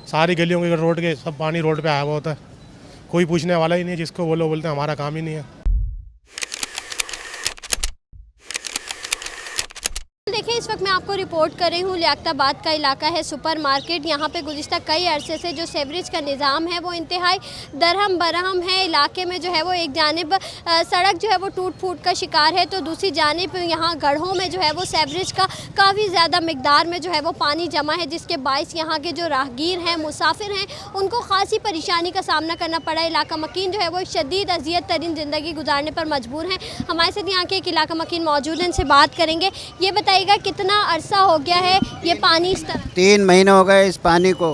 सारी गलियों के रोड के सब पानी रोड पे आया हुआ होता है, कोई पूछने वाला ही नहीं है। जिसको बोलो बोलते हैं हमारा काम ही नहीं है। देखिए, इस वक्त मैं आपको रिपोर्ट कर रही हूँ। लियाकताबाद का इलाका है सुपर मार्केट। यहाँ पे गुज़िश्ता कई अरसे से जो सीवरेज का निज़ाम है वो इंतहाई दरहम बरहम है। इलाके में जो है वो एक जानिब सड़क जो है वो टूट फूट का शिकार है, तो दूसरी जानिब यहाँ गढ़ों में जो है वो सीवरेज का काफ़ी ज़्यादा मिकदार में जो है वो पानी जमा है, जिसके बायस यहाँ के जो राहगीर हैं, मुसाफिर हैं, उनको खासी परेशानी का सामना करना पड़ा। इलाका मकीन जो है वो शदीद अजियत तरीन ज़िंदगी गुजारने पर मजबूर हैं। हमारे साथ यहाँ के एक इलाका मकीन मौजूद हैं, इनसे बात करेंगे। ये बताइएगा कितना अरसा हो गया है ये पानी इस तरह? 3 महीने हो गए इस पानी को,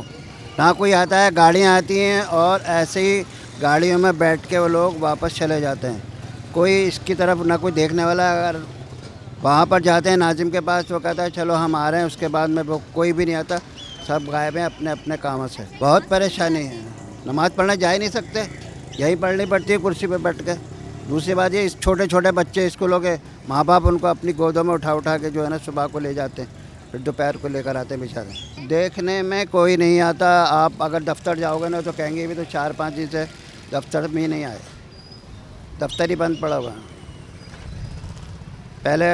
ना कोई आता है, गाड़ियाँ आती हैं और ऐसे ही गाड़ियों में बैठ के वो लोग वापस चले जाते हैं। कोई इसकी तरफ ना कोई देखने वाला। अगर वहाँ पर जाते हैं नाजिम के पास, वो कहता है चलो हम आ रहे हैं, उसके बाद में वो कोई भी नहीं आता, सब गायब हैं अपने अपने कामों से। बहुत परेशानी है, नमाज़ पढ़ने जा ही नहीं सकते, यहीं पढ़नी पड़ती है कुर्सी पर बैठ के। दूसरी बात ये, इस छोटे छोटे बच्चे स्कूलों के माँ बाप उनको अपनी गोदों में उठा उठा के जो है ना सुबह को ले जाते हैं, फिर दोपहर को लेकर आते हैं बेचारे। देखने में कोई नहीं आता। आप अगर दफ्तर जाओगे ना तो कहेंगे भी तो 4-5 दिन से दफ्तर में ही नहीं आए, दफ्तर ही बंद पड़ा हुआ है। पहले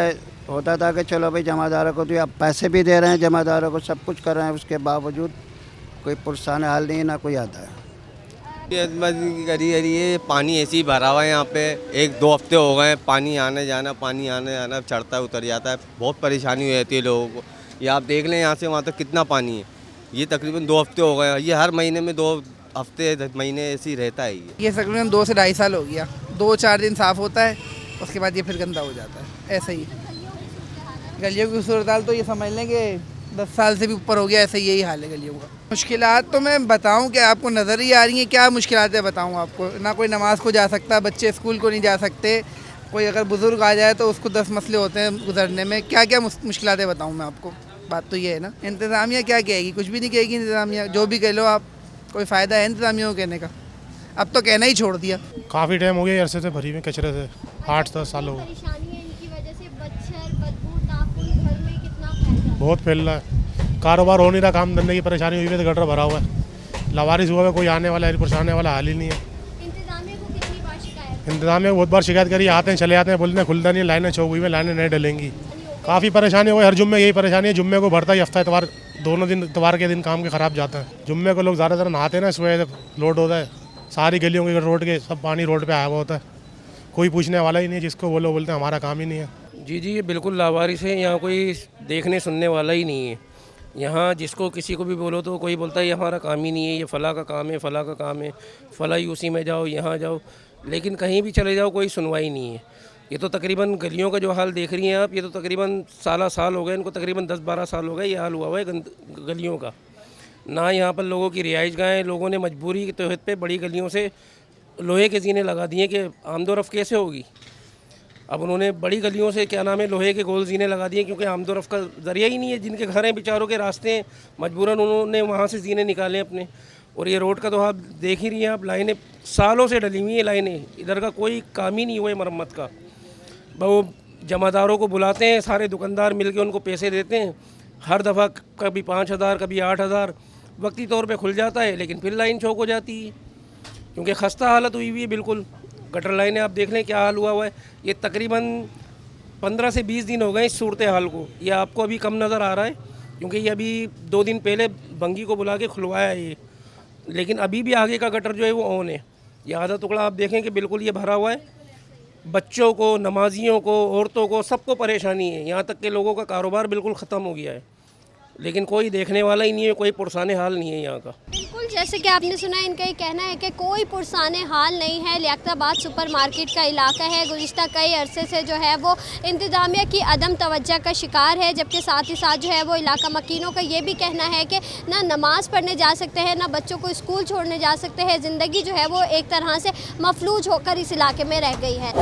होता था कि चलो भाई जमादारों को तो अब पैसे भी दे रहे हैं, जमादारों को सब कुछ कर रहे हैं, उसके बावजूद कोई पुरसान हाल नहीं, ना कोई आता है। ये पानी ऐसे ही भरा हुआ है यहाँ पे। 1-2 हफ्ते हो गए पानी आने जाना चढ़ता है उतर जाता है, बहुत परेशानी हो जाती है लोगों को। ये आप देख लें यहाँ से वहाँ तक कितना पानी है। ये तकरीबन 2 हफ्ते हो गए, ये हर महीने में 2 हफ्ते महीने ऐसे ही रहता है। ये तकरीबन 2 से 2.5 साल हो गया। 2-4 दिन साफ़ होता है, उसके बाद ये फिर गंदा हो जाता है। ऐसे ही गलियों की सूरत हाल तो ये समझ लें कि 10 साल से भी ऊपर हो गया, ऐसे यही हाल है गलियों का। मुश्किलात तो मैं बताऊं कि आपको नज़र ही आ रही हैं। क्या मुश्किलातें बताऊं आपको? ना कोई नमाज़ को जा सकता, बच्चे स्कूल को नहीं जा सकते, कोई अगर बुज़ुर्ग आ जाए तो उसको 10 मसले होते हैं गुजरने में। क्या क्या मुश्किलातें बताऊं मैं आपको? बात तो ये है ना, इंतज़ामिया क्या कहेगी? कुछ भी नहीं कहेगी इंतज़ामिया। जो भी कह लो आप, कोई फ़ायदा है इंतज़ामिया को कहने का? अब तो कहना ही छोड़ दिया। काफ़ी टाइम हो गया अरसे से भरी में कचरे से, 8-10 साल हो गए। बहुत फैल रहा है, कारोबार हो नहीं रहा, काम धंधे की परेशानी हुई है, गटर भरा हुआ है, लवारिस हुआ है, कोई आने वाला है परेशान वाला हाल ही नहीं है। इंतजामिया को बहुत बार शिकायत करी, आते हैं चले जाते हैं, बोलते हैं खुलता नहीं है, लाइनें चौक हुई में, लाइनें नहीं डलेंगी। काफ़ी परेशानी हो गई। हर जुम्मे यही परेशानी है, जुम्मे को भरता ही हफ्ता इतवार, दोनों दिन इतवार के दिन काम के ख़राब जाता है। जुम्मे को लोग ज़्यादातर नहाते हैं ना, इस वजह से लोड होता है। सारी गलियों के रोड के सब पानी रोड पर आया हुआ होता है, कोई पूछने वाला ही नहीं है। जिसको बोलो बोलते हैं हमारा काम ही नहीं है। जी ये बिल्कुल लावारिस है। यहाँ कोई देखने सुनने वाला ही नहीं है। यहाँ जिसको किसी को भी बोलो तो कोई बोलता है ये हमारा काम ही नहीं है, ये फ़ला का काम है, फ़ला का काम है, फ़ला यूसी में जाओ, यहाँ जाओ, लेकिन कहीं भी चले जाओ कोई सुनवाई नहीं है। ये तो तकरीबन गलियों का जो हाल देख रही हैं आप, ये तो तकरीबन साल हो गए इनको, तकरीबन 10-12 साल हो गए ये हाल हुआ हुआ है गलियों का। ना यहाँ पर लोगों की रिहाइश गाहें, लोगों ने मजबूरी के तहत पे बड़ी गलियों से लोहे के जीने लगा दिए कि आमदोरफ़ कैसे होगी। अब उन्होंने बड़ी गलियों से क्या नाम है लोहे के गोल जीने लगा दिए, क्योंकि आमदोरफ़ का ज़रिया ही नहीं है। जिनके घर हैं बेचारों के रास्ते हैं, मजबूरन उन्होंने वहाँ से जीने निकाले अपने। और ये रोड का तो आप देख ही रही हैं आप, लाइनें सालों से डली हुई हैं, लाइनें, इधर का कोई काम ही नहीं हुआ है मरम्मत का। वो जमादारों को बुलाते हैं, सारे दुकानदार मिल के उनको पैसे देते हैं, हर दफ़ा कभी 5,000 कभी 8,000, वक्ती तौर पर खुल जाता है, लेकिन फिर लाइन चौक हो जाती है, क्योंकि खस्ता हालत हुई हुई है बिल्कुल। गटर लाइनें आप देख लें क्या हाल हुआ है। ये तकरीबन 15 से 20 दिन हो गए इस सूरत हाल को। ये आपको अभी कम नज़र आ रहा है, क्योंकि ये अभी 2 दिन पहले बंगी को बुला के खुलवाया है ये, लेकिन अभी भी आगे का गटर जो है वो ऑन है। ये आधा टुकड़ा आप देखें कि बिल्कुल ये भरा हुआ है। बच्चों को, नमाजियों को, औरतों को, सबको परेशानी है। यहाँ तक के लोगों का कारोबार बिल्कुल ख़त्म हो गया है, लेकिन कोई देखने वाला ही नहीं है, कोई पुरसाने हाल नहीं है यहाँ का। बिल्कुल, जैसे कि आपने सुना, इनका ये कहना है कि कोई पुरसाने हाल नहीं है। लियाकताबाद सुपर मार्केट का इलाका है, गुज़िश्ता कई अरसे से जो है वो इंतज़ामिया की अदम तवज्जो का शिकार है, जबकि साथ ही साथ जो है वो इलाका मकीनों का ये भी कहना है कि ना नमाज़ पढ़ने जा सकते हैं, ना बच्चों को स्कूल छोड़ने जा सकते हैं। ज़िंदगी जो है वो एक तरह से मफलूज होकर इस इलाके में रह गई है।